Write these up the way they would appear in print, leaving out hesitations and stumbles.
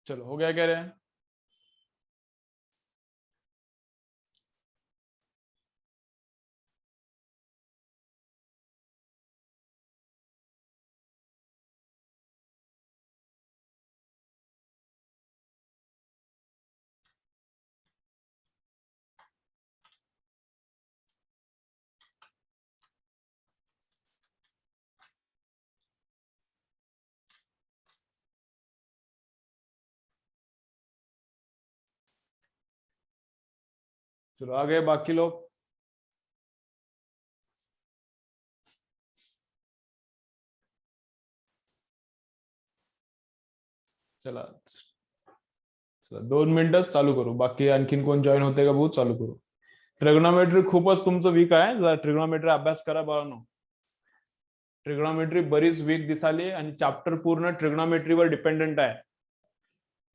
चलो हो गया कह रहे हैं। चलो आ गए बाकी लोग। चला चला 2 मिनिटच चालू करू, बाकी आणखीन कोण जॉईन होते का बघू, चालू करू। ट्रिग्नोमेट्री खूपच तुमचं वीक आहे, जरा ट्रिग्नोमेट्री अभ्यास करा बाळांनो। ट्रिग्नोमेट्री बरीच वीक दिसाली आणि चॅप्टर पूर्ण ट्रिग्नोमेट्रीवर डिपेंडंट आहे।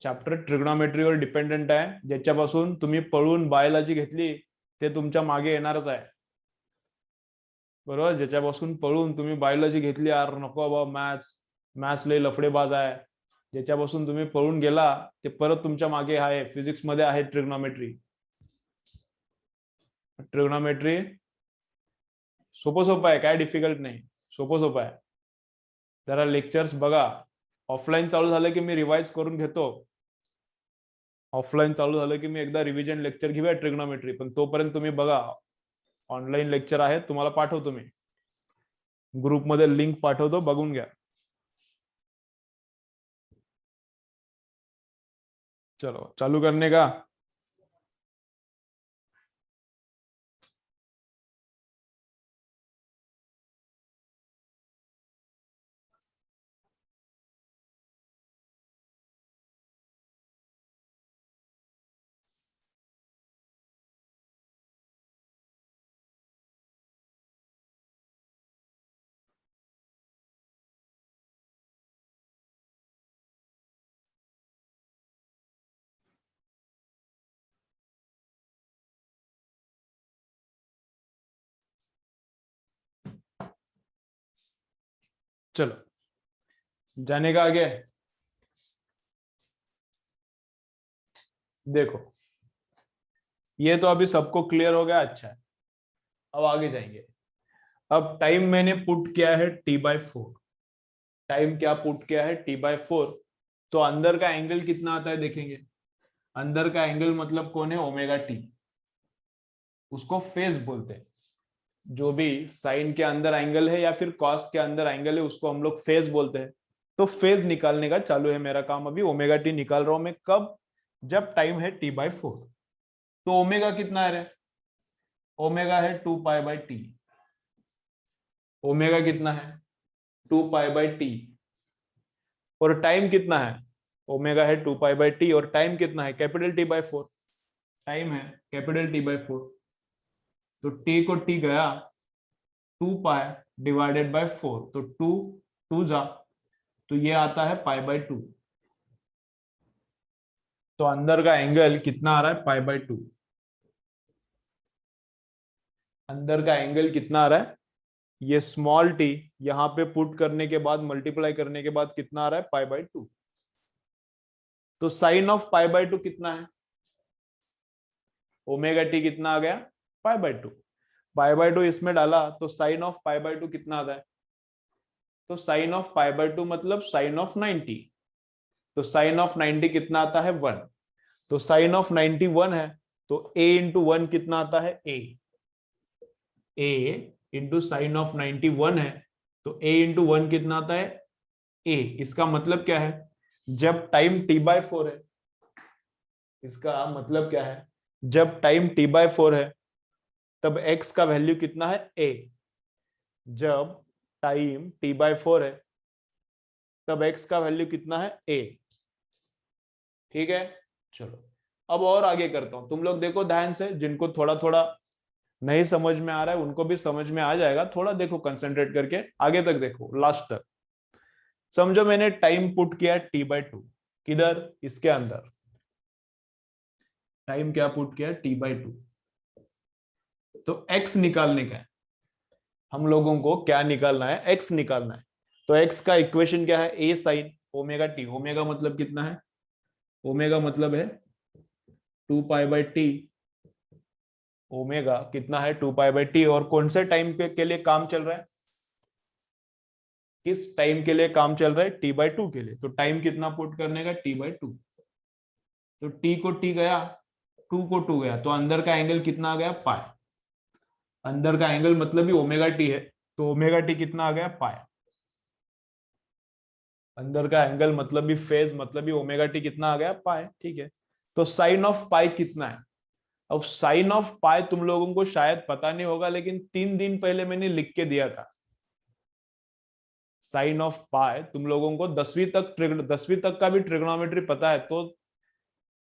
चॅप्टर ट्रिग्नोमेट्रीवर डिपेंडंट आहे, ज्याच्यापासून तुम्ही पळून बायोलॉजी घेतली ते तुमच्या मागे येणारच आहे, बरोबर। ज्याच्यापासून पळून तुम्ही बायोलॉजी घेतली, यार नको बाबा मॅथ्स, मॅथ्स लय लफडेबाज आहे, ज्याच्यापासून तुम्ही पळून गेला ते परत तुमच्या मागे आहे। फिजिक्स मध्ये आहे ट्रिग्नोमेट्री। ट्रिग्नोमेट्री सोपं सोपं आहे, काय डिफिकल्ट नाही, सोपं सोपं आहे। जरा लेक्चर्स बघा, ऑफलाईन चालू झालं की मी रिवाइज करून घेतो। ऑफलाईन चालू झालं की मी एकदा रिव्हिजन लेक्चर घेऊया ट्रिग्नोमेट्री, पण तोपर्यंत तुम्ही बघा, ऑनलाईन लेक्चर आहेत, तुम्हाला पाठवतो मी ग्रुपमध्ये, लिंक पाठवतो, बघून घ्या। चलो चालू करने का। चलो जाने का आगे। देखो ये तो अभी सबको क्लियर हो गया, अच्छा है। अब आगे जाएंगे। अब टाइम मैंने पुट किया है T/4। टाइम क्या पुट किया है T/4। तो अंदर का एंगल कितना आता है देखेंगे। अंदर का एंगल मतलब कौन है, ओमेगा टी, उसको फेज बोलते हैं। जो भी साइन के अंदर एंगल है या फिर कॉस के अंदर एंगल है उसको हम लोग फेज बोलते हैं। तो फेज निकालने का चालू है मेरा काम, अभी ओमेगा टी निकाल रहा हूं मैं, कब, जब टाइम है T/4। तो ओमेगा कितना है रे, ओमेगा है 2π/t। ओमेगा कितना है, 2π/t। और टाइम कितना है, ओमेगा है 2π/t, और टाइम कितना है, कैपिटल T/4। टाइम है कैपिटल T/4। तो t को t गया 2π/4, तो 2 जा, तो ये आता है π/2। तो अंदर का एंगल कितना आ रहा है, π/2। अंदर का एंगल कितना आ रहा है, ये स्मॉल टी यहां पे पुट करने के बाद, मल्टीप्लाई करने के बाद कितना आ रहा है, π/2। तो साइन ऑफ π/2 कितना है, ओमेगा टी कितना आ गया, π/2। π/2 इसमें डाला तो साइन ऑफ π/2 कितना आता है, तो साइन ऑफ π/2 मतलब साइन ऑफ 90। तो साइन ऑफ 90 कितना आता है, 1। तो साइन ऑफ 90 1 है, तो a इंटू 1 कितना आता है, a इंटू साइन ऑफ 90 1 है, तो a इंटू 1 कितना आता है, a। इसका मतलब क्या है, जब टाइम T/4 है, इसका मतलब क्या है, जब टाइम T/4 है तब x का वैल्यू कितना है, a। जब टाइम T/4 है तब x का वैल्यू कितना है, a। ठीक है। चलो अब और आगे करता हूं, तुम लोग देखो ध्यान से, जिनको थोड़ा थोड़ा नहीं समझ में आ रहा है उनको भी समझ में आ जाएगा, थोड़ा देखो कंसंट्रेट करके, आगे तक देखो लास्ट तक। समझो मैंने टाइम पुट किया T/2, किधर, इसके अंदर। टाइम क्या पुट किया, T/2। तो x निकालने का है, हम लोगों को क्या निकालना है, x निकालना है। तो x का इक्वेशन क्या है, a sine omega T. Omega मतलब कितना है, ओमेगा मतलब है 2 पाई बाई टी। ओमेगा कितना है 2 पाई बाई टी। और कौन से टाइम के लिए काम चल रहा है, किस टाइम के लिए काम चल रहा है, t/2 के लिए। तो टाइम कितना पुट करने का, t/2। तो t को t गया, 2 को 2 गया, तो अंदर का एंगल कितना आ गया, पाई। अंदर का एंगल मतलब भी ओमेगा टी है, तो ओमेगा टी कितना आ गया, पाई। अंदर का एंगल मतलब भी फेज मतलब भी ओमेगा टी कितना आ गया, पाई। ठीक है। तो साइन ऑफ पाई कितना है। अब साइन ऑफ पाई तुम लोगों को शायद पता नहीं होगा, लेकिन 3 दिन पहले मैंने लिख के दिया था। साइन ऑफ पाई तुम लोगों को 10वीं तक का भी ट्रिग्नोमेट्री पता है तो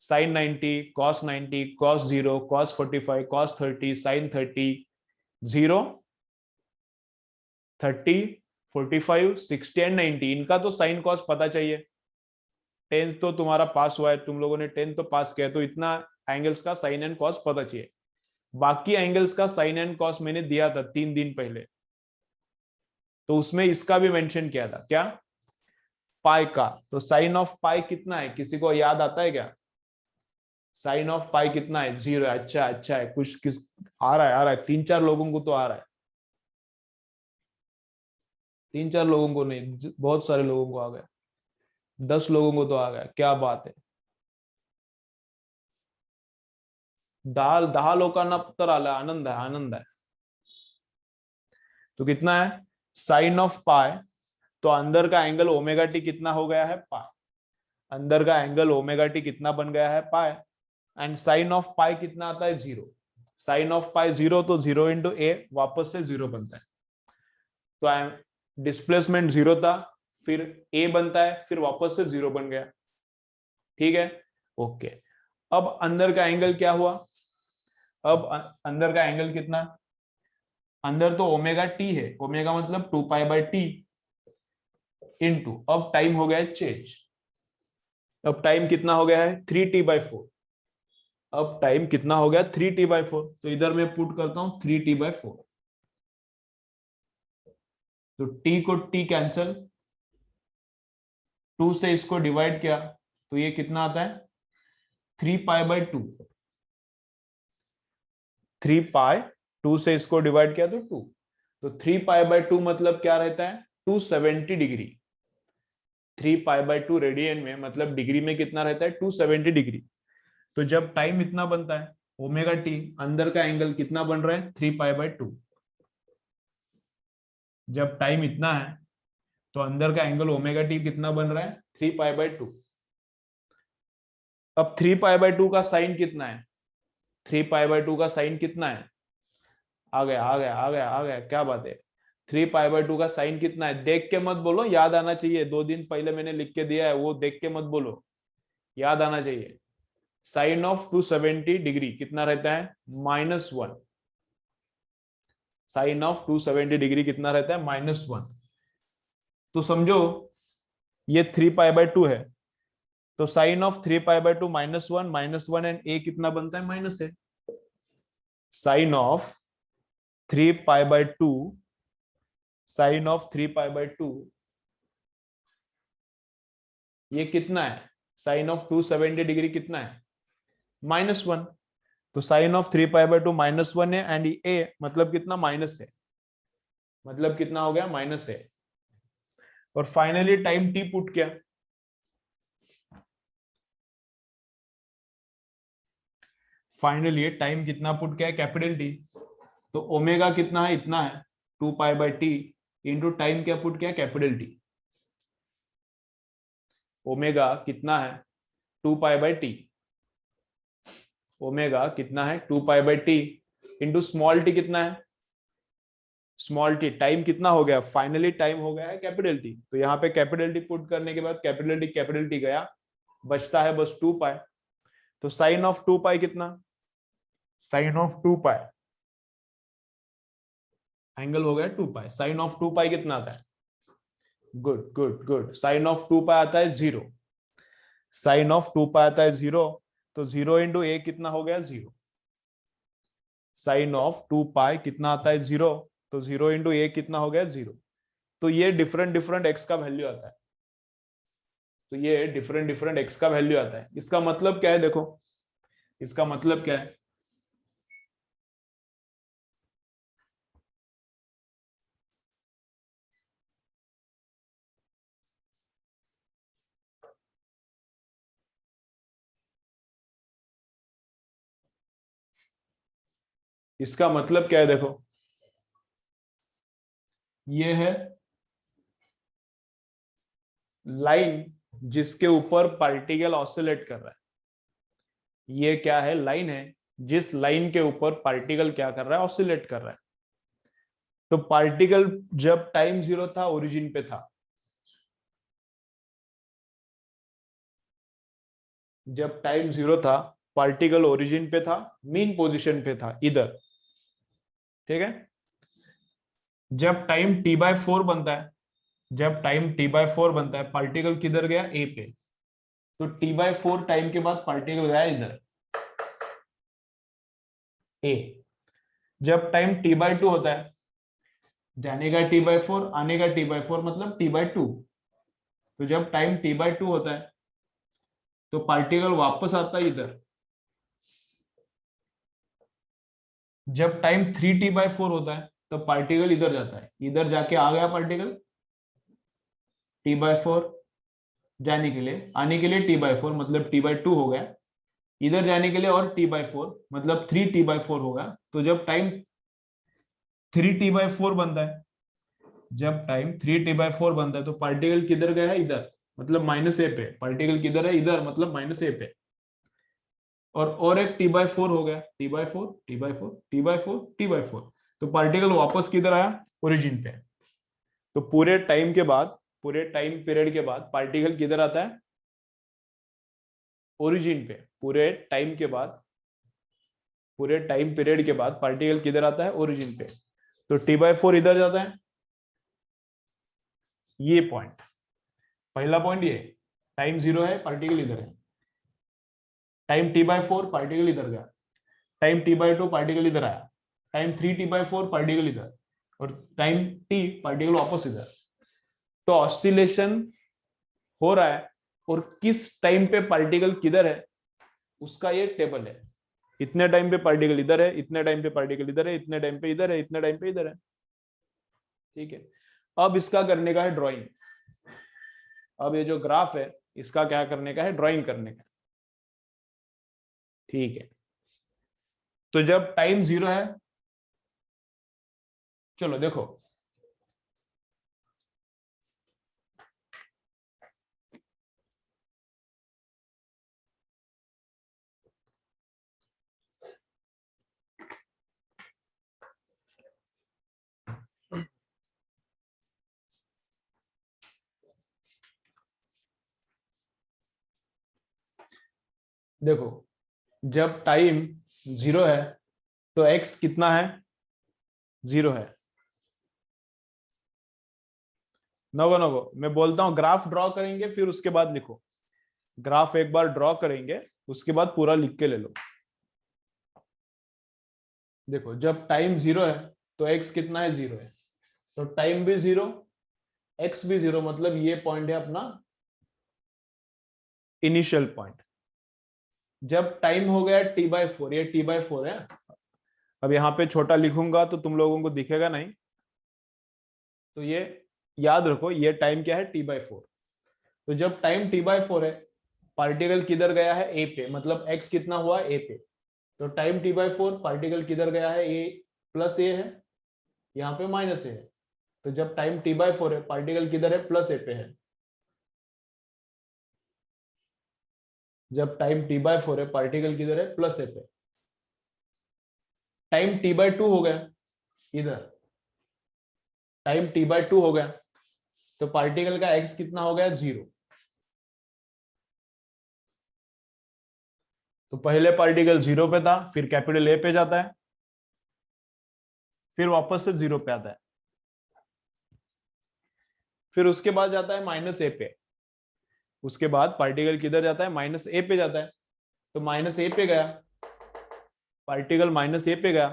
sine 90, cos 90, cos 0, cos 45, cos 30, sine 30, 0, 30, 45, 60 and 90, इनका तो साइन कॉस पता चाहिए। 10th तो तुम्हारा पास हुआ है, तुम लोगों ने 10th तो पास किया, तो इतना एंगल्स का साइन एंड कॉस पता चाहिए। बाकी एंगल्स का साइन एंड कॉस मैंने दिया था 3 दिन पहले, तो उसमें इसका भी मेंशन किया था, क्या, पाई का। तो साइन ऑफ पाई कितना है, किसी को याद आता है क्या, साइन ऑफ पाई कितना है, 0 है। अच्छा अच्छा है, कुछ किस आ रहा है, आ रहा है, 3-4 लोगों को तो आ रहा है, 3-4 लोगों को नहीं, बहुत सारे लोगों को आ गया, 10 लोगों को तो आ गया, क्या बात है। 10 लोकांना उत्तर आलं, आनंद है, आनंद है। तो कितना है साइन ऑफ पाई, तो अंदर का एंगल ओमेगा टी कितना हो गया है, पाई। अंदर का एंगल ओमेगा टी कितना बन गया है, पाई। एंड साइन ऑफ पाई कितना आता है, 0। साइन ऑफ पाई 0, तो 0 इंटू ए, वापस से 0 बनता है। तो डिस्प्लेसमेंट 0 था, फिर ए बनता है, फिर वापस से 0 बन गया। ठीक है, ओके। अब अंदर का एंगल क्या हुआ, अब अंदर का एंगल कितना, अंदर तो ओमेगा टी है, ओमेगा मतलब 2 पाई बाई टी इंटू, अब टाइम हो गया है चेंज। अब टाइम कितना हो गया है, 3t/4। अब टाइम कितना हो गया, 3t/4। तो इधर मैं पुट करता हूं 3t/4। तो t को t कैंसल, 2 से इसको डिवाइड किया तो ये कितना आता है, 3 पाई बाई 2। 3 पाई, 2 से इसको डिवाइड किया तो 2। तो 3 पाई बाई 2 मतलब क्या रहता है, 270 डिग्री। 3 पाई बाई 2 रेडियन में मतलब डिग्री में कितना रहता है, 270 डिग्री। तो जब टाइम इतना बनता है ओमेगा टी, अंदर का एंगल कितना बन रहा है, 3 पाई बाई 2। जब टाइम इतना है तो अंदर का एंगल ओमेगा टी कितना बन रहा है, 3 पाई बाई 2। अब 3 पाई बाई 2 का साइन कितना है, 3 पाई बाई 2 का साइन कितना है, आ गया आ गया आ गया आ गया, क्या बात है। 3 पाई बाई 2 का साइन कितना है, देख के मत बोलो, याद आना चाहिए, 2 दिन पहले मैंने लिख के दिया है, वो देख के मत बोलो, याद आना चाहिए। साइन ऑफ 270 डिग्री कितना रहता है, -1। साइन ऑफ 270 डिग्री कितना रहता है, -1। तो समझो ये 3 पाई बाई 2 है, तो sine of 3 pi by 2 -1, -1 and A कितना बनता है, -a। Sine of 3 pi by 2, sine of 3 pi by 2 ये कितना है, साइन ऑफ 270 डिग्री कितना है, -1। तो साइन ऑफ 3 पाई बाई 2 -1 है, एंड ए मतलब कितना, माइनस है, मतलब कितना हो गया, माइनस है। और फाइनली टाइम टी पुट किया, फाइनली टाइम कितना पुट किया है, कैपिटल टी। तो ओमेगा कितना है, इतना है 2 pi by T into time क्या पुट किया, कैपिटल टी। ओमेगा कितना है 2 पाई बाई टी, ओमेगा कितना है 2 pi by T into small T कितना है, स्मॉल टी। टाइम कितना हो गया, फाइनली टाइम हो गया है कैपिटल टी। तो यहाँ पे कैपिटल टी पुट करने के बाद कैपिटल टी गया, बचता है बस 2 पाई। तो साइन ऑफ 2 पाई कितना, साइन ऑफ 2 पाई एंगल हो गया 2 पाई। साइन ऑफ 2 पाई कितना आता है, good good good, sine of 2 pi आता है 0। साइन ऑफ 2 पाई आता है 0, तो 0 इंटू ए कितना हो गया, 0। साइन ऑफ 2 पाई कितना आता है, 0। तो 0 इंटू ए कितना हो गया, 0। तो ये डिफरेंट डिफरेंट एक्स का वैल्यू आता है। तो ये डिफरेंट डिफरेंट एक्स का वैल्यू आता है। इसका मतलब क्या है, देखो इसका मतलब क्या है, इसका मतलब क्या है, देखो ये है लाइन जिसके ऊपर पार्टिकल ऑसिलेट कर रहा है। ये क्या है, लाइन है जिस लाइन के ऊपर पार्टिकल क्या कर रहा है, ऑसिलेट कर रहा है। तो पार्टिकल जब टाइम जीरो था ओरिजिन पे था, जब टाइम जीरो था पार्टिकल ओरिजिन पे था, मीन पोजीशन पे था इधर, ठीक है। जब टाइम टी बाय फोर बनता है, जब टाइम टी बाय फोर बनता है पार्टिकल किधर गया, ए पे। तो टी बाय फोर टाइम के बाद पार्टिकल गया इधर, ए। जब टाइम टी बाय टू होता है, जाने का टी बाय फोर, आने का टी बाय फोर, मतलब टी बाय टू। तो जब टाइम टी बाय टू होता है तो पार्टिकल वापस आता है इधर। जब time three T by four होता है तो पार्टिकल इधर जाता है, इधर जाके आ गया पार्टिकल टी बाय फोर जाने के लिए, आने के लिए टी बाय फोर मतलब टी बाय टू हो गया, इधर जाने के लिए और टी बाय फोर मतलब थ्री टी बाय फोर होगा। तो जब time three T by four बनता है, जब time three T by four बनता है तो पार्टिकल किधर गया है, इधर, मतलब माइनस ए पे। पार्टिकल किधर है, इधर, मतलब माइनस ए पे। और एक टी बाय फोर हो गया, T by four, T by four, T by four, T by four. तो पार्टिकल वापस किधर आया, ओरिजिन पे। तो पूरे टाइम के बाद, पूरे टाइम पीरियड के बाद पार्टिकल किधर आता है, ओरिजिन पे। पूरे टाइम के बाद, पूरे टाइम पीरियड के बाद पार्टिकल किधर आता है, ओरिजिन पे। तो टी बाय फोर इधर जाता है, ये पॉइंट, पहला पॉइंट ये। टाइम जीरो है, पार्टिकल इधर है। Time T by four particle इधर गया, time T by two particle इधर आया, time three T by four particle इधर, और टाइम टी पार्टिकल वापस इधर। तो ऑसिलेशन हो रहा है, और किस टाइम पे पार्टिकल किधर है उसका ये टेबल है। इतने टाइम पे पार्टिकल इधर है, इतने टाइम पे पार्टिकल इधर है, इतने टाइम पे इधर है, इतने टाइम पे इधर है, ठीक है। अब इसका करने का है ड्राइंग। अब ये जो ग्राफ है इसका क्या करने का है, ड्राइंग करने का, ठीक है। तो जब टाइम जीरो है, चलो देखो देखो जब टाइम जीरो है तो एक्स कितना है, जीरो है। नगो नगो मैं बोलता हूं, ग्राफ ड्रॉ करेंगे फिर उसके बाद लिखो। ग्राफ एक बार ड्रॉ करेंगे उसके बाद पूरा लिख के ले लो। देखो जब टाइम जीरो है तो एक्स कितना है, जीरो है। तो टाइम भी जीरो, एक्स भी जीरो, मतलब ये पॉइंट है अपना इनिशियल पॉइंट। जब टाइम हो गया टी बाय फोर, ये टी बाय फोर है। अब यहाँ पे छोटा लिखूंगा तो तुम लोगों को दिखेगा नहीं, तो ये याद रखो, ये टाइम क्या है, टी बाय फोर। तो जब टाइम टी बाय फोर है पार्टिकल किधर गया है, ए पे, मतलब एक्स कितना हुआ, ए पे। तो time T by four particle किधर गया है, ए प्लस ए है, यहाँ पे माइनस ए है। तो जब टाइम टी बाय फोर है पार्टिकल किधर है, प्लस ए पे है। जब टाइम टी बाय फोर है पार्टिकल किधर है, प्लस ए पे। टाइम टी बाय टू हो गया इधर, टाइम टी बाय टू हो गया तो पार्टिकल का एक्स कितना हो गया, जीरो। तो पहले पार्टिकल जीरो पे था, फिर कैपिटल ए पे जाता है, फिर वापस से जीरो पे आता है, फिर उसके बाद जाता है माइनस ए पे। उसके बाद पार्टिकल किधर जाता है, माइनस ए पे जाता है। तो माइनस ए पे गया पार्टिकल, माइनस ए पे गया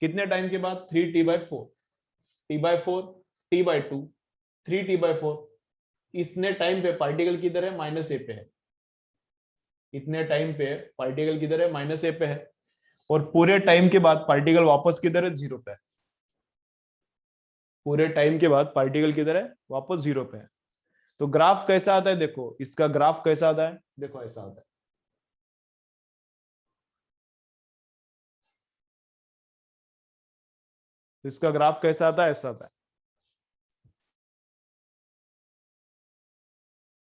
कितने टाइम के बाद, three T by four, T by four, T by two, three T by four, इतने टाइम पे पार्टिकल किधर है, माइनस ए पे है। इतने टाइम पे पार्टिकल किधर है, माइनस ए पे है। और पूरे टाइम के बाद पार्टिकल वापस किधर है, जीरो पे है। पूरे टाइम के बाद पार्टिकल किधर है, वापस जीरो पे है। तो ग्राफ कैसा आता है, देखो इसका ग्राफ कैसा आता है, देखो ऐसा आता है। तो इसका ग्राफ कैसा आता है, ऐसा आता है।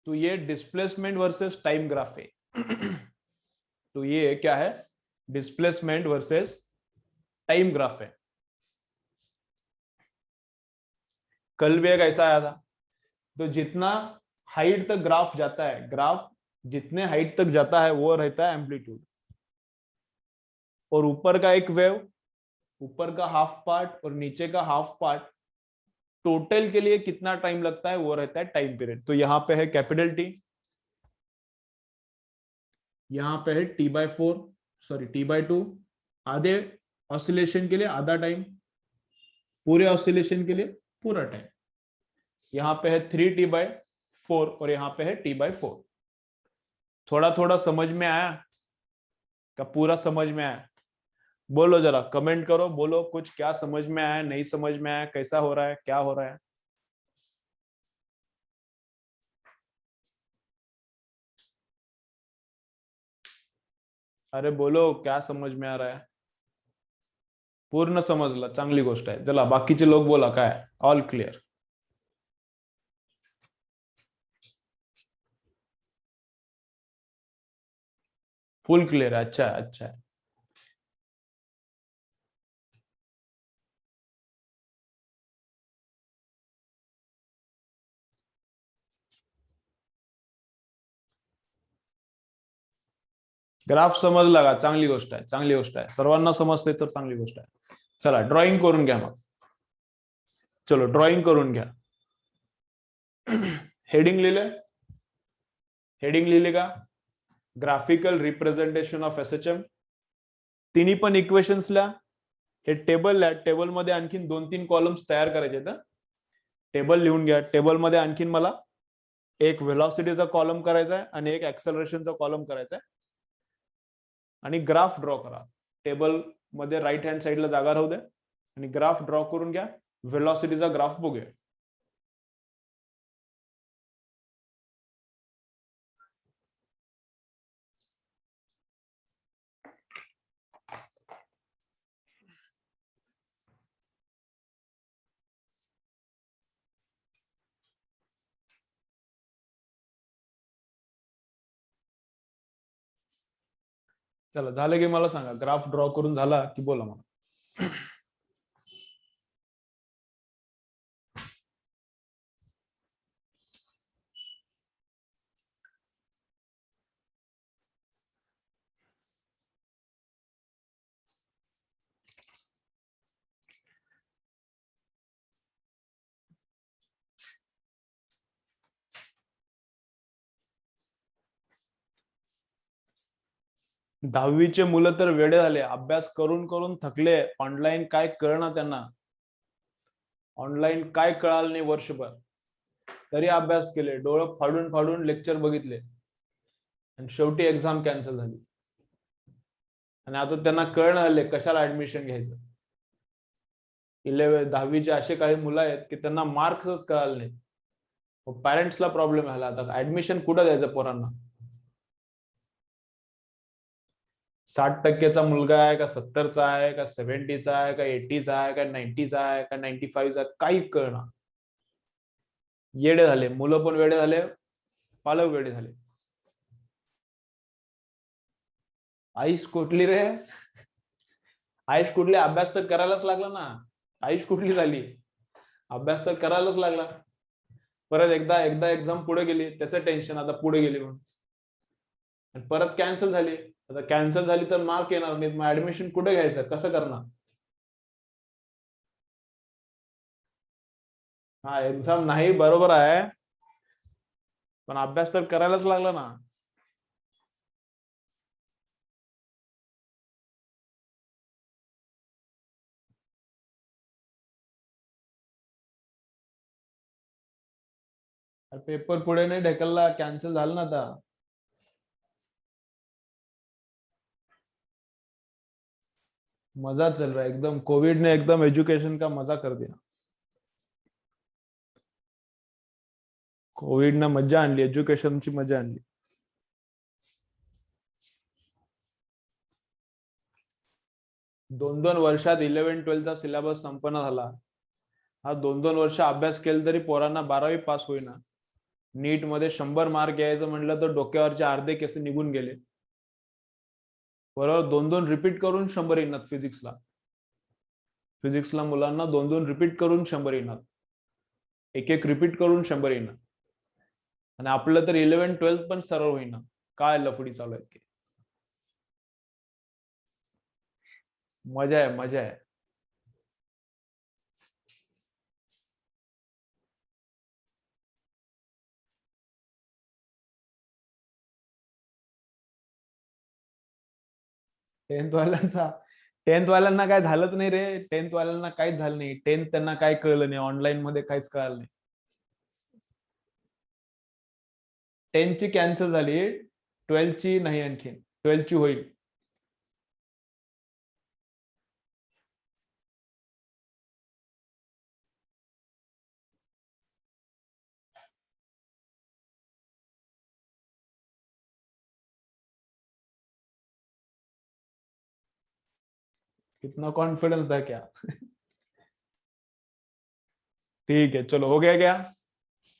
तो ये डिस्प्लेसमेंट वर्सेस टाइम ग्राफ है। तो ये क्या है, डिस्प्लेसमेंट वर्सेस टाइम ग्राफ है। कल भी एक ऐसा आया था। तो जितना हाइट तक ग्राफ जाता है, ग्राफ जितने हाइट तक जाता है वो रहता है एम्पलीट्यूड। और ऊपर का एक वेव, ऊपर का हाफ पार्ट और नीचे का हाफ पार्ट, टोटल के लिए कितना टाइम लगता है वो रहता है टाइम पीरियड। तो यहाँ पे है कैपिटल टी, यहाँ पे है T/4, सॉरी T/2। आधे ऑसिलेशन के लिए आधा टाइम, पूरे ऑसिलेशन के लिए पूरा टाइम। यहाँ पे है 3T/4 और यहाँ पे है T/4। थोड़ा थोड़ा समझ में आया, क्या पूरा समझ में आया? बोलो जरा, कमेंट करो, बोलो कुछ, क्या समझ में आया, नहीं समझ में आया, कैसा हो रहा है, क्या हो रहा है? अरे बोलो, क्या समझ में आ रहा है? पूर्ण समजलं, चांगली गोष्ट आहे. चला बाकीचे लोक बोला, काय ऑल क्लिअर? फुल क्लियर है, अच्छा है, अच्छा है. ग्राफ समजला का? चांगली गोष्ट आहे, चांगली गोष्ट आहे. सर्वांना समजते तर चांगली गोष्ट आहे. चला ड्रॉइंग करून घ्या मग. चलो ड्रॉइंग करून घ्या. हेडिंग लिहिले? हेडिंग लिहिले का? Graphical representation of SHM. तिन्ही पण इक्वेशन्सला हे टेबल आहे, टेबल मध्ये आणखीन 2-3 कॉलम्स तयार करायचे आहेत. टेबल लिहून घ्या. टेबल मध्ये आणखीन मला एक व्हेलॉसिटीचा कॉलम करायचा आहे आणि एक ऍक्सेलरेशनचा कॉलम करायचा आहे. आणि ग्राफ ड्रॉ करा. टेबल मध्ये राईट हँड साइडला जागा राहू द्या आणि ग्राफ ड्रॉ करून घ्या. व्हेलॉसिटीचा ग्राफ बघूया. चला झालं की मला सांगा, ग्राफ ड्रॉ करून झाला की बोला मला. 10वीचे मुलं तर वेडे झाले, अभ्यास करून करून थकले. ऑनलाईन काय कळणार त्यांना, ऑनलाईन काय कळालं नाही वर्षभर, तरी अभ्यास केले, डोळं फाडून फाडून लेक्चर बघितले आणि शेवटी एक्झाम कॅन्सल झाली. आणि आता त्यांना कळण झाले कशाला ऍडमिशन घ्यायचं. 10वीचे असे काही मुलं आहेत की त्यांना मार्क्सच कळाले नाही. पॅरेंट्सला प्रॉब्लेम झाला, आता ऍडमिशन कुठं द्यायचं पोरांना. 60% मुलगा आहे का 70चा आहे का 70चा आहे का 80चा आहे का 90चा आहे का 95चा, काही कळणार. येडे झाले मुलं, पण वेडे झाले, पालक वेडे झाले. आईश कुठली रे? आईश कुठली? अभ्यास तर करायलाच लागला ना. आईश कुठली झाली? अभ्यास तर करायलाच लागला. परत एकदा एकदा एक्झाम पुढे गेली, त्याचं टेन्शन, आता पुढे गेली म्हणून. आणि परत कॅन्सल झाली. आता कॅन्सल झाली तर मार्क येणार नाही, मग ऍडमिशन कुठे घ्यायचं, कसं करणार? हा एक्झाम नाही बरोबर आहे, पण अभ्यास तर करायलाच लागला ना. पेपर पुढे नाही ढकलला, कॅन्सल झालं ना आता. मजा चल रहा है एकदम. कोविड ने एकदम एजुकेशन का मजा कर दिया. कोविड ने मजा आणली, एज्युकेशनची मजा आणली. 2-2 वर्षात 11-12चा सिलेबस संपन्न झाला. हा 2-2 वर्ष अभ्यास केला तरी पोरांना 12वी पास होईना. नीट मध्ये 100 मार्क यायचं म्हटलं तर डोक्यावरचे अर्धे केस निघून गेले. बरोबर, 2-2 रिपीट करून 100 येणार फिजिक्सला. फिजिक्सला मुलांना 2-2 रिपीट करून 100 येणार. एक रिपीट करून 100 येणार. आणि आपलं तर 11-12 पण सरळ होईना. काय लफडी चालू आहे. मजा आहे, मजा आहे. टेन्थ वाल्यांना काय झालंच नाही रे. टेन्थ वाल्यांना काहीच झालं नाही. टेन्थ त्यांना काय कळलं नाही. ऑनलाईन मध्ये काहीच कळलं नाही. 10th ची कॅन्सल झाली, 12th ची नाही. आणखी 12th ची होईल. कितना कॉन्फिडेंस था क्या. ठीक है, चलो हो गया क्या.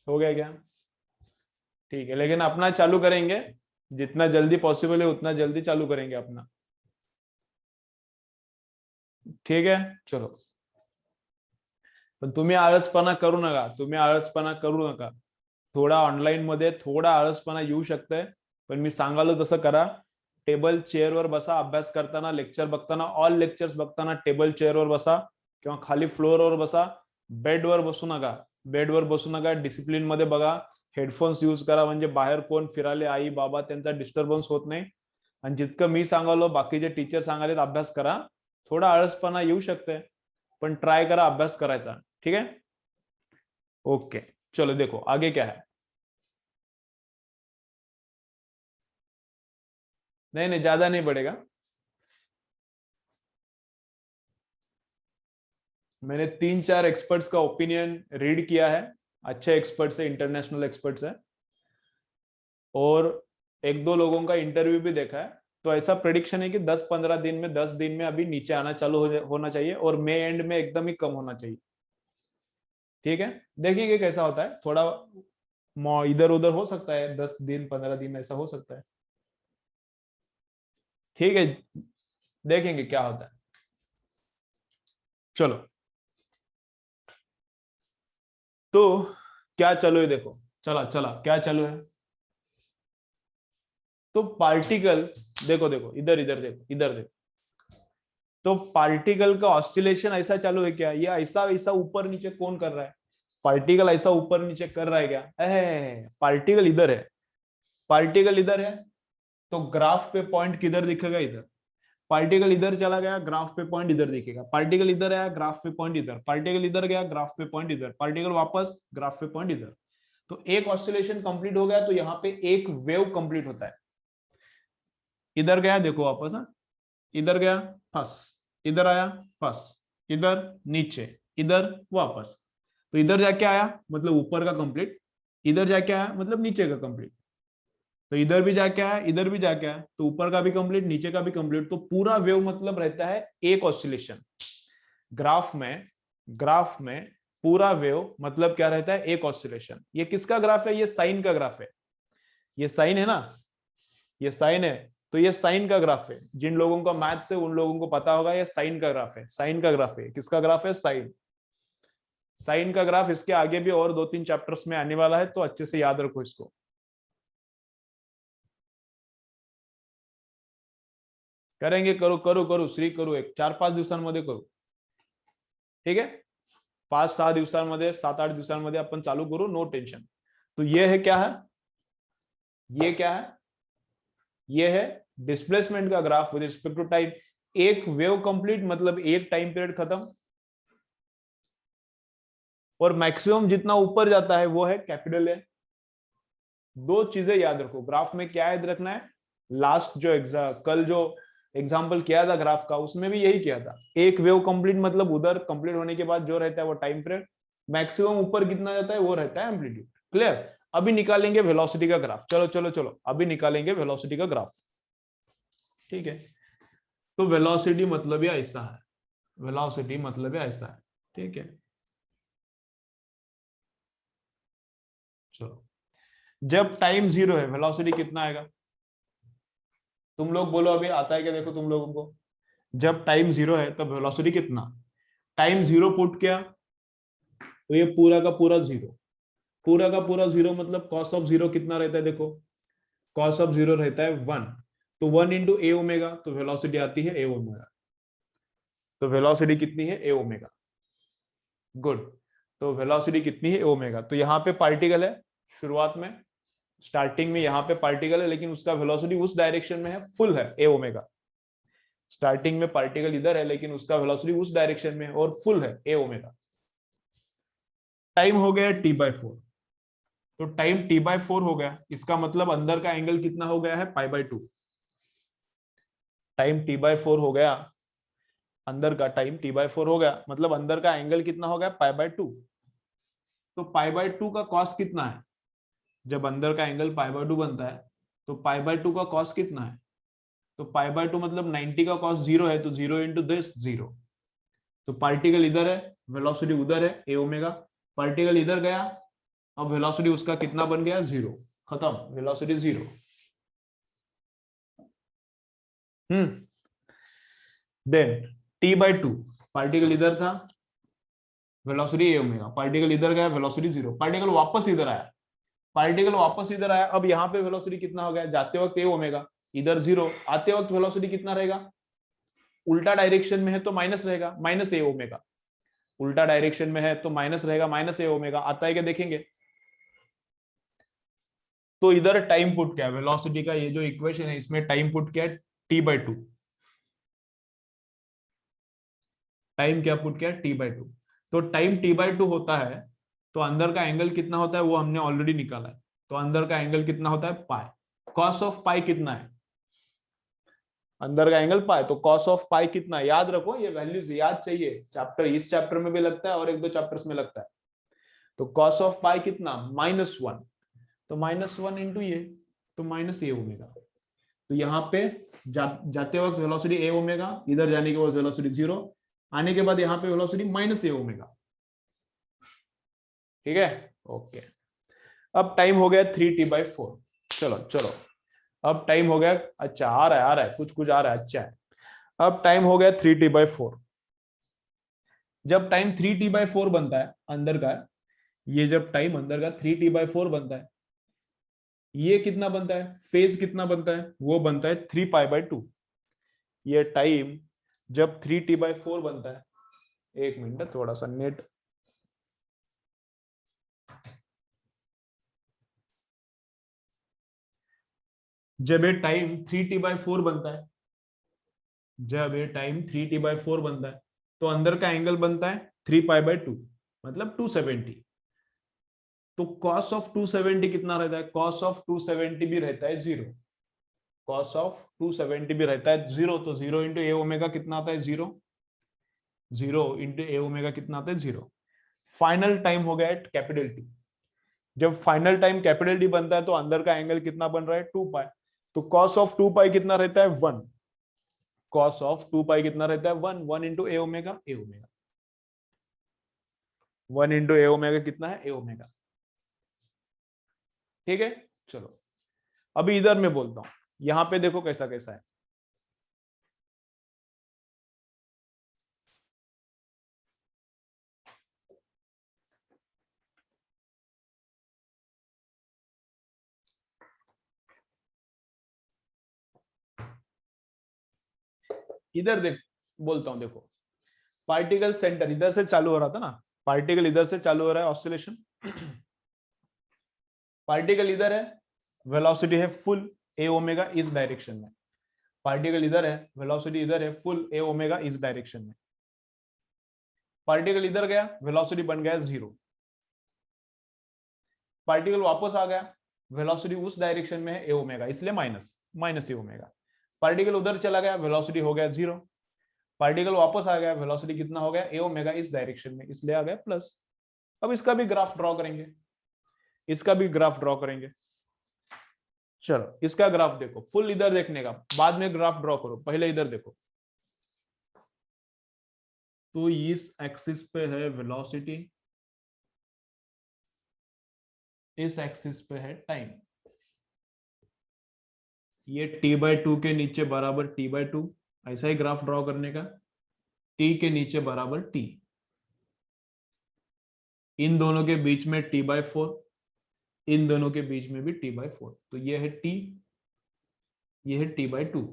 हो गया क्या. ठीक है, लेकिन अपना चालू करेंगे. जितना जल्दी पॉसिबल है उतना जल्दी चालू करेंगे अपना. ठीक है, चलो. पण तुम्ही आळसपणा करू नका. तुम्ही आळसपणा करू नका. थोडा ऑनलाईन मध्ये थोडा आळसपणा येऊ शकतंय, पण मी सांगालो तसं करा. टेबल चेअरवर बसा. अभ्यास करताना, लेक्चर बघताना, ऑल लेक्चर्स बघताना टेबल चेअरवर बसा किंवा खाली फ्लोअरवर बसा. बेडवर बसू नका. बेडवर बसू नका. डिसिप्लिन मध्ये बघा. हेडफोन्स यूज करा, म्हणजे बाहेर कोण फिराले, आई बाबा, त्यांचा डिस्टर्बन्स होत नाही. आणि जितकं मी सांगालो, बाकीचे टीचर सांगाले अभ्यास करा. थोडा आळसपणा येऊ शकते, पण ट्राय करा अभ्यास करायचा. ठीक है, ओके. चलो देखो आगे क्या है. नहीं नहीं, ज्यादा नहीं बढ़ेगा. मैंने 3-4 एक्सपर्ट्स का ओपिनियन रीड किया है. अच्छे एक्सपर्ट्स है, इंटरनेशनल एक्सपर्ट्स है. और 1-2 लोगों का इंटरव्यू भी देखा है. तो ऐसा प्रेडिक्शन है कि 10-15 दिन में, 10 दिन में अभी नीचे आना चालू होना चाहिए और मई एंड में एकदम ही कम होना चाहिए. ठीक है, देखिए कैसा होता है. थोड़ा इधर उधर हो सकता है, 10 दिन 15 दिन ऐसा हो सकता है. ठीक है, देखेंगे क्या होता है. चलो, तो क्या चालू है देखो. चला चला, क्या चालू है. तो पार्टिकल, देखो देखो, इधर इधर देखो, इधर देखो. तो पार्टिकल का ऑसिलेशन ऐसा चालू है क्या. ये ऐसा ऐसा ऊपर नीचे कौन कर रहा है. पार्टिकल ऐसा ऊपर नीचे कर रहा है क्या. पार्टिकल इधर है. पार्टिकल इधर है, तो ग्राफ पे पॉइंट किधर दिखेगा. इधर. पार्टिकल इधर चला गया, ग्राफ पे पॉइंट इधर दिखेगा. पार्टिकल इधर आया, ग्राफ पे पॉइंट इधर. पार्टिकल इधर गया, ग्राफ पे पॉइंट इधर. पार्टिकल वापस, ग्राफ पे पॉइंट इधर. तो एक ऑसिलेशन कंप्लीट हो गया, तो यहाँ पे एक वेव कंप्लीट होता है. इधर गया, देखो वापस. इधर गया, फंस. इधर आया, फंस. इधर, नीचे. इधर, वापस. तो इधर जाके आया मतलब ऊपर का कंप्लीट. इधर जाके आया मतलब नीचे का कंप्लीट. तो इधर भी जाके आया, इधर भी जाके आया, तो ऊपर का भी कंप्लीट, नीचे का भी कंप्लीट. तो पूरा वेव मतलब रहता है एक ऑसिलेशन. ग्राफ में पूरा वेव मतलब क्या रहता है. एक ऑसिलेशन. ये किसका ग्राफ है. ये साइन का ग्राफ है. ये साइन है ना, ये साइन है. तो ये साइन का ग्राफ है. जिन लोगों का मैथ्स है उन लोगों को पता होगा, ये साइन का ग्राफ है. साइन का ग्राफ है. किसका ग्राफ है. साइन. साइन का ग्राफ. इसके आगे भी और 2-3 चैप्टर्स में आने वाला है, तो अच्छे से याद रखो इसको. करेंगे, करू करू करू श्री करू. एक 4-5 दिवसांमध्ये करू. ठीक है, 5-6 दिवसांमध्ये, 7-8 दिवसांमध्ये आपण चालू करू. No tension. तो ये है क्या है, ये क्या है, ये है डिस्प्लेसमेंट का graph with respect to time. एक वेव कंप्लीट मतलब एक टाइम पीरियड खत्म. और मैक्सिमम जितना ऊपर जाता है वो है कैपिटल ए. दो चीजें याद रखो ग्राफ में, क्या याद रखना है, लास्ट जो कल जो एग्जाम्पल किया था ग्राफ का उसमें भी यही किया था, एक वेव कंप्लीट मतलब उधर कंप्लीट होने के बाद जो रहता है वो टाइम पीरियड, मैक्सिमम ऊपर कितना जाता है वो रहता है एम्पलीट्यूड। क्लियर। अभी निकालेंगे वेलोसिटी का ग्राफ, चलो चलो चलो अभी निकालेंगे वेलोसिटी का ग्राफ। ठीक है, तो वेलोसिटी मतलब ये ऐसा है, वेलोसिटी मतलब ये ऐसा है। ठीक है, चलो जब टाइम जीरो है वेलोसिटी कितना आएगा, तुम लोग बोलो अभी आता है क्या, देखो तुम लोगों को, जब टाइम जीरो है तब वेलोसिटी कितना, टाइम जीरो पुट किया तो ये पूरा का पूरा जीरो, पूरा का पूरा जीरो मतलब कॉस ऑफ जीरो कितना रहता है, देखो कॉस ऑफ जीरो रहता है 1, तो 1 इंटू ए ओमेगा, तो वेलोसिटी आती है ए ओमेगा, तो वेलोसिटी कितनी है ए ओमेगा। गुड, तो वेलोसिटी कितनी है ए ओमेगा, तो यहाँ पे पार्टिकल है शुरुआत में, स्टार्टिंग में यहाँ पे पार्टिकल है लेकिन उसका वेलोसिटी उस डायरेक्शन में है, फुल है ए ओमेगा। स्टार्टिंग में पार्टिकल इधर है लेकिन उसका वेलोसिटी उस डायरेक्शन में है और फुल है ए ओमेगा। टाइम हो गया t/4, तो टाइम t/4 हो गया, इसका मतलब अंदर का एंगल कितना हो गया है π/2। टाइम t/4 हो गया, अंदर का टाइम t/4 हो गया मतलब अंदर का एंगल कितना हो गया π/2। तो π/2 का कॉस कितना है, जब अंदर का एंगल π/2 बनता है तो π/2 का कॉस कितना है, तो π/2 मतलब 90 का कॉस जीरो है, तो जीरो इंटू दिस जीरो, तो पार्टिकल इधर है वेलोसिटी उधर है ए ओमेगा, पार्टिकल इधर गया, अब वेलोसिटी उसका कितना बन गया जीरो, खत्म, velocity zero. Then t/2, particle इधर था वेलोसिटी ए ओमेगा, पार्टिकल इधर गया वेलोसिटी जीरो, पार्टिकल वापस इधर आया, पार्टिकल वापस इधर आया, अब यहाँ पे वेलोसिटी कितना हो गया, जाते वक्त ए ओमेगा, इधर जीरो, आते वक्त वेलोसिटी कितना रहेगा, उल्टा डायरेक्शन में है तो माइनस रहेगा, माइनस ए ओमेगा, उल्टा डायरेक्शन में है तो माइनस रहेगा, माइनस ए ओमेगा, आता है क्या देखेंगे। तो इधर टाइम पुट क्या है, वेलोसिटी का ये जो इक्वेशन है इसमें टाइम पुट क्या है t/2, टाइम क्या पुट किया t/2, तो टाइम t/2 होता है तो अंदर का एंगल कितना होता है वो हमने ऑलरेडी निकाला है, तो अंदर का एंगल कितना होता है पाई, कॉस ऑफ पाई कितना है, अंदर का एंगल पाई, तो कॉस ऑफ पाई कितना है, याद रखो ये वैल्यूज याद चाहिए, चैप्टर इस चैप्टर में भी लगता है और एक दो चैप्टर्स में लगता है। तो कॉस ऑफ पाई कितना -1, तो -1 इंटू ये, तो माइनस ए ओमेगा, तो यहाँ पे जाते वक्त वेलोसिटी ए ओमेगा, इधर जाने के बाद वेलोसिटी जीरो, आने के बाद यहाँ पे वेलोसिटी माइनस ए ओमेगा। ठीक है, ओके। अब टाइम हो गया 3t/4, चलो चलो अब टाइम हो गया, अच्छा आ रहा है कुछ कुछ आ रहा है, अच्छा है। अब टाइम हो गया 3t/4, जब टाइम 3t/4 बनता है अंदर का, ये जब टाइम अंदर का 3t/4 बनता है, ये कितना बनता है, फेज कितना बनता है, वो बनता है 3π/2। ये टाइम जब 3t/4 बनता है, एक मिनट थोड़ा सा नेट, जब ये टाइम 3t/4 बनता है, जब ये टाइम 3t/4 बनता है तो अंदर का एंगल बनता है 3π/2 मतलब 270, तो कॉस ऑफ 270 कितना रहता है, कॉस ऑफ 270 भी रहता है जीरो, कॉस ऑफ 270 भी रहता है जीरो, तो जीरो इंटू ए ओमेगा कितना आता है जीरो, जीरो इंटू ए ओमेगा कितना आता है जीरो। फाइनल टाइम हो गया कैपिटल टी, जब फाइनल टाइम कैपिटल टी बनता है तो अंदर का एंगल कितना बन रहा है 2π, तो कॉस ऑफ 2π कितना रहता है 1, कॉस ऑफ 2π कितना रहता है 1, 1 इंटू ए ओमेगा, ए ओमेगा 1 इंटू ए ओमेगा कितना है ए ओमेगा। ठीक है, चलो अभी इधर मैं बोलता हूं, यहां पे देखो कैसा कैसा है, इधर देख बोलता हूं, देखो पार्टिकल सेंटर इधर से चालू हो रहा था ना, पार्टिकल इधर से चालू हो रहा है ऑसिलेशन, पार्टिकल इधर है, वेलोसिटी है फुल ए ओमेगा इस डायरेक्शन में, पार्टिकल इधर है, वेलोसिटी इधर है फुल ए ओमेगा इस डायरेक्शन में, पार्टिकल इधर गया वेलोसिटी बन गया जीरो, पार्टिकल वापस आ गया वेलोसिटी उस डायरेक्शन में है ए ओमेगा, इसलिए माइनस माइनस ए ओमेगा। पार्टिकल उधर चला गया, वेलोसिटी हो गया 0। पार्टिकल वापस आ गया, वेलोसिटी कितना हो गया ए ओमेगा इस डायरेक्शन में, इसलिए आ गया प्लस। अब इसका भी ग्राफ ड्रॉ करेंगे, इसका भी ग्राफ ड्रॉ करेंगे। चलो इसका ग्राफ देखो, फुल इधर देखने का, बाद में ग्राफ ड्रॉ करो, पहले इधर देखो। तो इस एक्सिस पे है वेलोसिटी, इस एक्सिस पे है टाइम। ये t/2 के नीचे बराबर t/2, ऐसा ही ग्राफ ड्रॉ करने का। t के नीचे बराबर t, इन दोनों के बीच में t/4, इन दोनों के बीच में भी t/4। तो ये है t, ये है t/2,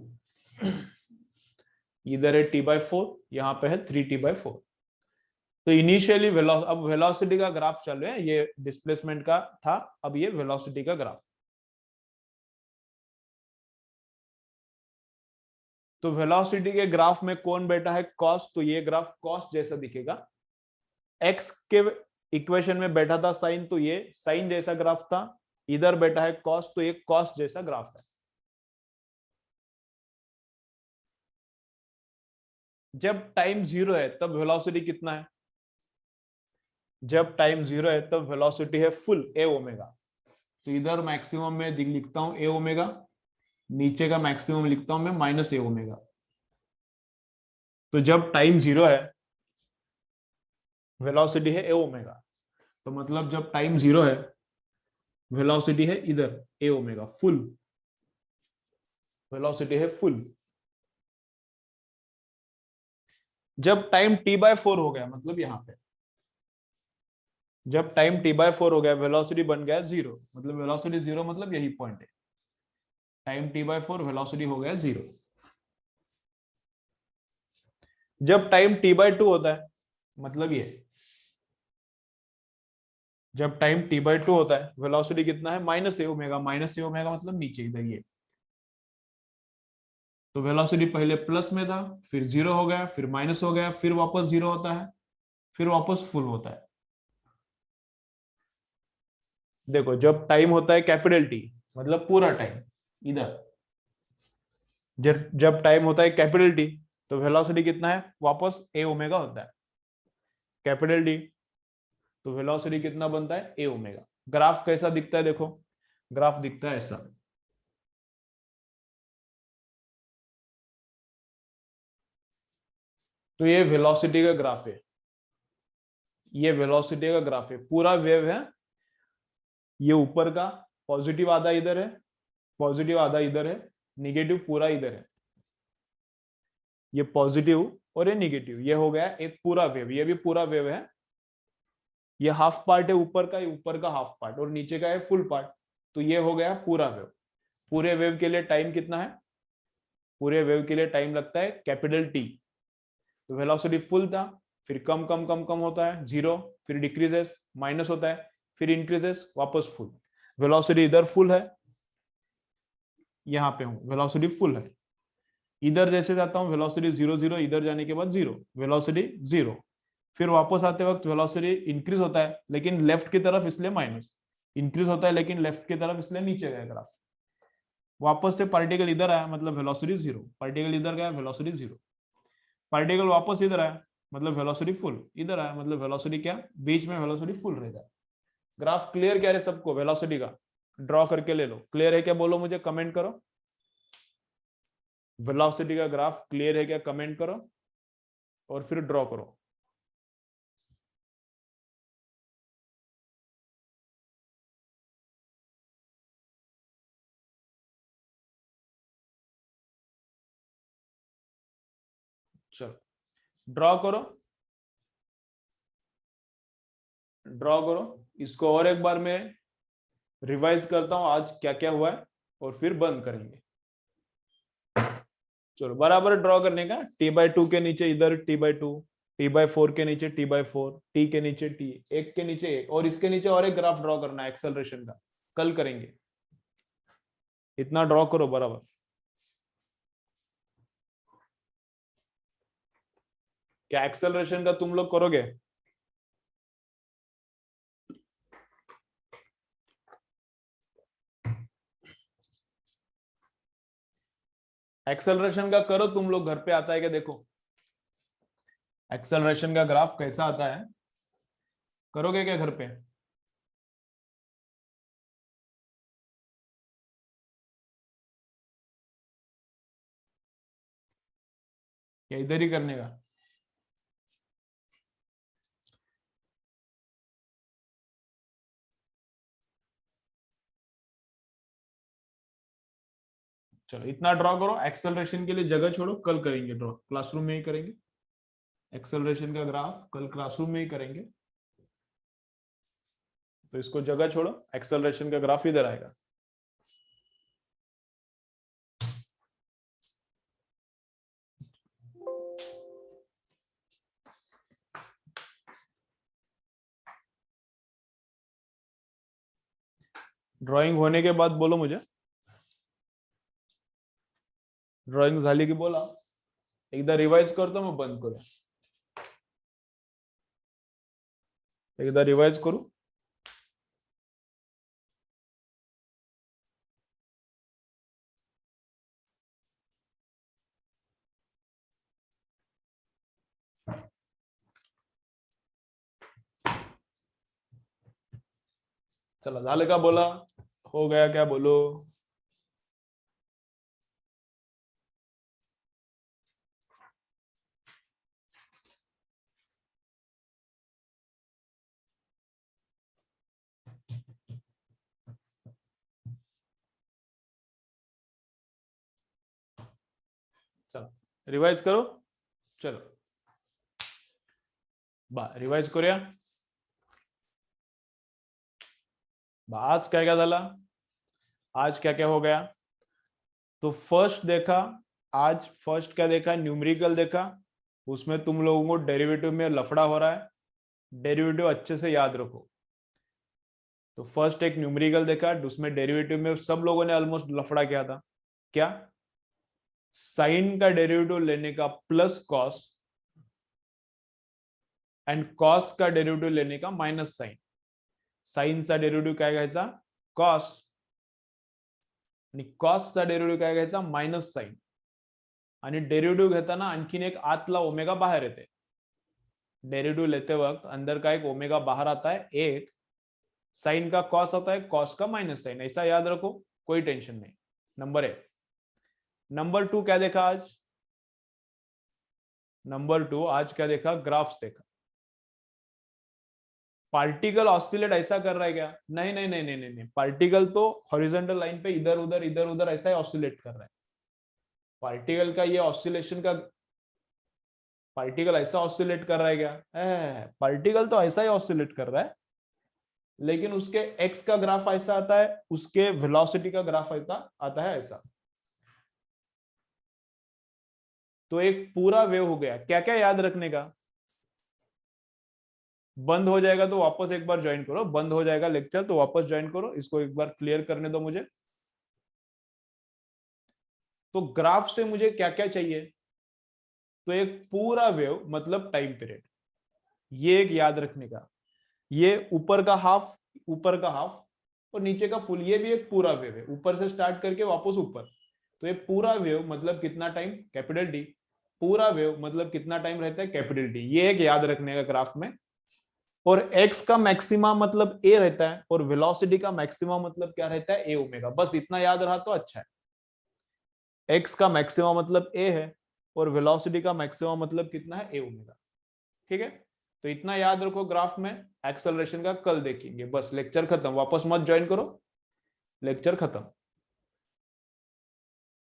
इधर है t/4, यहाँ पे है 3t/4। तो इनिशियली अब वेलोसिटी का ग्राफ चल रहा है, ये डिस्प्लेसमेंट का था, अब ये वेलोसिटी का ग्राफ। तो वेलोसिटी के ग्राफ में कौन बैठा है, कॉस, तो ये ग्राफ कॉस जैसा दिखेगा। एक्स के इक्वेशन में बैठा था साइन, तो ये साइन जैसा ग्राफ था। इधर बैठा है कॉस, तो ये कॉस जैसा ग्राफ है। जब टाइम 0 है तब वेलोसिटी कितना है, जब टाइम 0 है तब वेलोसिटी है फुल ए ओमेगा। तो इधर मैक्सिमम में लिखता हूं ए ओमेगा, नीचे का मैक्सिमम लिखता हूं मैं माइनस ए ओमेगा। तो जब टाइम 0 है वेलोसिटी है ए ओमेगा, तो मतलब जब टाइम 0 है वेलोसिटी है इधर ए ओमेगा, फुल वेलोसिटी है फुल। जब टाइम t/4 हो गया, मतलब यहां पे जब टाइम t/4 हो गया, वेलोसिटी बन गया 0, मतलब वेलोसिटी 0 मतलब यही पॉइंट है। टाइम t/4 वेलोसिटी हो गया 0। जब टाइम t/2 होता है, मतलब ये जब टाइम t/2 होता है वेलोसिटी कितना है माइनस ए ओमेगा, माइनस ए ओमेगा मतलब नीचे इधर ये। तो वेलोसिटी पहले प्लस में था, फिर 0 हो गया, फिर माइनस हो गया, फिर वापस 0 होता है, फिर वापस फुल होता है। देखो जब टाइम होता है कैपिटल टी, मतलब पूरा टाइम इधर, जब टाइम होता है कैपिटल टी तो वेलोसिटी कितना है, वापस ए ओमेगा होता है कैपिटल टी। तो वेलोसिटी कितना बनता है ए ओमेगा। ग्राफ कैसा दिखता है, देखो ग्राफ दिखता है ऐसा। तो ये वेलोसिटी का ग्राफ है, ये वेलोसिटी का ग्राफ है, पूरा वेव है। ये ऊपर का पॉजिटिव आधा इधर है, पॉजिटिव आधा इधर है, निगेटिव पूरा इधर है। ये पॉजिटिव और ये निगेटिव, ये हो गया एक पूरा वेव, ये भी पूरा वेव है। ये हाफ पार्ट है ऊपर का, ये ऊपर का हाफ पार्ट, और नीचे का है फुल पार्ट। तो ये हो गया पूरा वेव। पूरे वेव के लिए टाइम कितना है, पूरे वेव के लिए टाइम लगता है कैपिटल टी। तो वेलोसिटी फुल था, फिर कम कम कम कम होता है 0, फिर डिक्रीजेस माइनस होता है, फिर इंक्रीजेस वापस फुल। वेलोसिटी इधर फुल है, यहाँ पे हूँ वेलोसिटी फुल है। इधर जैसे जाता हूँ वेलोसिटी 0 0, इधर जाने के बाद 0, वेलोसिटी 0। फिर वापस आते वक्त वेलोसिटी इंक्रीज होता है लेकिन लेफ्ट की तरफ, इसलिए माइनस। इंक्रीज होता है लेकिन लेफ्ट की तरफ, इसलिए नीचे गया ग्राफ। वापस से पार्टिकल इधर आया, मतलब वेलोसिटी 0, पार्टिकल इधर गया वेलोसिटी 0। पार्टिकल वापस इधर आया, मतलब वेलोसिटी फुल, इधर आया मतलब वेलोसिटी क्या, बीच में वेलोसिटी फुल रहेगा। ग्राफ क्लियर क्या है सबको, वेलोसिटी का ड्रॉ करके ले लो। क्लियर है क्या बोलो, मुझे कमेंट करो। वेलोसिटी का ग्राफ क्लियर है क्या, कमेंट करो और फिर ड्रॉ करो। चलो ड्रॉ करो, ड्रॉ करो। इसको और एक बार मैं रिवाइज करता हूं आज क्या क्या हुआ है, और फिर बंद करेंगे। चलो बराबर ड्रॉ करने का, t/2 के नीचे इधर t/2, t/4 के नीचे t/4, t के नीचे t, एक के नीचे एक, और इसके नीचे और एक ग्राफ ड्रॉ करना है एक्सेलरेशन का, कल करेंगे। इतना ड्रॉ करो बराबर। क्या एक्सेलरेशन का तुम लोग करोगे? एक्सेलरेशन का करो तुम लोग, घर पे आता है क्या देखो, एक्सेलरेशन का ग्राफ कैसा आता है, करोगे क्या घर पे? या इधर ही करने का? चलो इतना ड्रॉ करो, एक्सेलरेशन के लिए जगह छोड़ो, कल करेंगे ड्रॉ, क्लासरूम में ही करेंगे। एक्सेलरेशन का ग्राफ कल क्लासरूम में ही करेंगे, तो इसको जगह छोड़ो, एक्सेलरेशन का ग्राफ इधर आएगा। ड्राइंग होने के बाद बोलो मुझे, ड्राइंग झाली की बोला, एकदा रिवाइज करतो मग बंद करू, एकदा रिवाइज करू। चला झालं का, बोला हो गया क्या, बोलो। चलो रिवाइज करो, चलो बा रिवाइज करूया। आज क्या क्या झाला, आज क्या क्या हो गया, तो फर्स्ट देखा, आज फर्स्ट क्या देखा, न्यूमेरिकल देखा, उसमें तुम लोगों को डेरिवेटिव में लफड़ा हो रहा है, डेरिवेटिव अच्छे से याद रखो। तो फर्स्ट एक न्यूमेरिकल देखा, उसमें डेरिवेटिव में सब लोगों ने ऑलमोस्ट लफड़ा किया था, क्या, साइन का डेरिवेटिव लेने का प्लस कॉस, एंड कॉस का डेरिवेटिव लेने का माइनस साइन। साइनचा डेरिवेटिव काय घ्यायचा, कॉस, आणि कॉसचा डेरिवेटिव काय घ्यायचा, मायनस साइन, आणि डेरिवेटिव घेताना आणखीन एक आतला ओमेगा बाहर येते, डेरिवेटिव लेते वक्त अंदर का एक ओमेगा बाहर आता है, एक साइन का कॉस आता है, कॉस का माइनस साइन, ऐसा याद रखो, कोई टेंशन नहीं। नंबर 1। नंबर 2 क्या देखा आज, नंबर 2 आज क्या देखा, ग्राफ्स देखा। पार्टिकल ऑस्सिलेट ऐसा कर रहा है क्या, नहीं नहीं नहीं नहीं नहीं, नहीं। पार्टिकल तो हॉरिजॉन्टल लाइन पे इधर उधर ऐसा ही ऑस्सिलेट कर रहा है। पार्टिकल का ये ऑस्सिलेशन का, पार्टिकल ऐसा ऑस्सिलेट कर रहा है क्या, पार्टिकल तो ऐसा ही ऑस्सिलेट कर रहा है, लेकिन उसके एक्स का ग्राफ ऐसा आता है, उसके वेलोसिटी का ग्राफ आता है ऐसा। तो एक पूरा वेव हो गया, क्या क्या याद रखने का, बंद हो जाएगा तो वापस एक बार ज्वाइन करो, बंद हो जाएगा लेक्चर तो वापस ज्वाइन करो, इसको एक बार क्लियर करने दो मुझे। तो ग्राफ से मुझे क्या क्या चाहिए, तो एक पूरा वेव मतलब टाइम पीरियड, ये एक याद रखने का, ये ऊपर का हाफ, ऊपर का हाफ और नीचे का फुल, ये भी एक पूरा वेव है, ऊपर से स्टार्ट करके वापस ऊपर। तो ये पूरा वेव मतलब कितना टाइम, कैपिटल डी, पूरा वेव मतलब कितना टाइम रहता है, कैपिटल डी, ये एक याद रखने का ग्राफ में। और एक्स का मैक्सिमा मतलब ए रहता है, और वेलोसिटी का मैक्सिमा मतलब क्या रहता है, ए ओमेगा, बस इतना याद रहा तो अच्छा है। एक्स का मैक्सिमा मतलब ए है, और वेलोसिटी का मैक्सिमा मतलब कितना है, ए ओमेगा, ठीक है। तो इतना याद रखो ग्राफ में, एक्सेलरेशन का कल देखेंगे, बस लेक्चर खत्म, वापस मत ज्वाइन करो, लेक्चर खत्म।